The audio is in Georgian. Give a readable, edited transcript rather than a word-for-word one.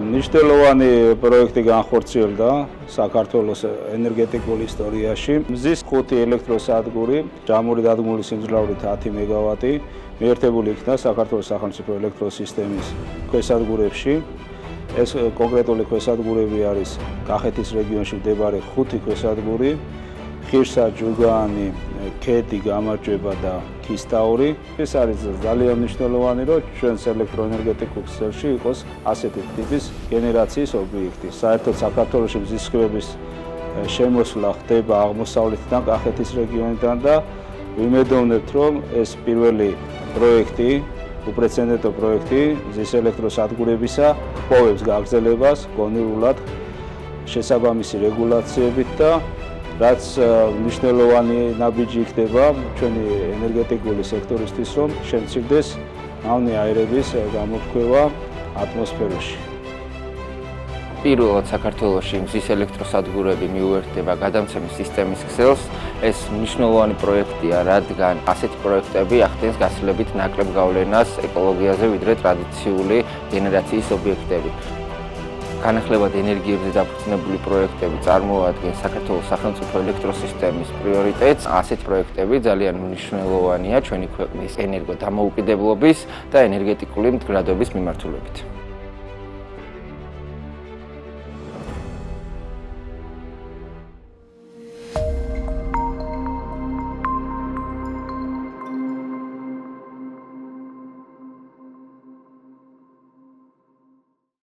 მნიშვნელოვანი პროექტი განხორციელდა საქართველოს ენერგეტიკულ ისტორიაში. მზის 5 ელექტროსადგური, ჯამური დადგმული სიმძლავრით 10 მეგავატი მიერთებული იქნა საქართველოს სახელმწიფო ელექტროსისტემის ქვესადგურებში. ეს კონკრეტული ქვესადგურები არის კახეთის რეგიონში მდებარე 5 ქვესადგური, ხირსა, ჯუგაანი, ქედი, გამარჯვება და ქისტაური. ეს არის ძალიან მნიშვნელოვანი, რომ ჩვენს ელექტროენერგეტიკულ ქსელში იყოს ასეთი ტიპის გენერაციის ობიექტი. საერთოდ საქართველოში მზის სხივების შემოსვლა ხდება აღმოსავლეთიდან, კახეთის რეგიონიდან და ვიმედოვნებთ, რომ ეს პირველი პროექტი, უპრეცედენტო პროექტი მზის ელექტროსადგურებისა ყოფს გაგრძელებას გონივრულად შესაბამისი რეგულაციებით და რაც მნიშვნელოვანი ნაბიჯი იქნება ჩვენი ენერგეტიკული სექტორისთვის, რომ შემცირდეს მავნე აირების გამოთქვევა ატმოსფეროში. პირველად საქართველოში მზის ელექტროსადგურები მიუერთდება გადამცემი სისტემის ქსელს. ეს მნიშვნელოვანი პროექტია, რადგან ასეთი პროექტები ახდენს გაცილებით ნაკლებ გავლენას ეკოლოგიაზე, ვიდრე ტრადიციული გენერაციის ობიექტები. განახლებად ენერგიებზე დაფუძნებული პროექტები წარმოადგენს საქართველოს სახელმწიფო ელექტროსისტემის პრიორიტეტს. ასეთი პროექტები ძალიან მნიშვნელოვანია ჩვენი ქვეყნის ენერგო დამოუკიდებლობის და ენერგეტიკული მდგრადობის მიმართულებით.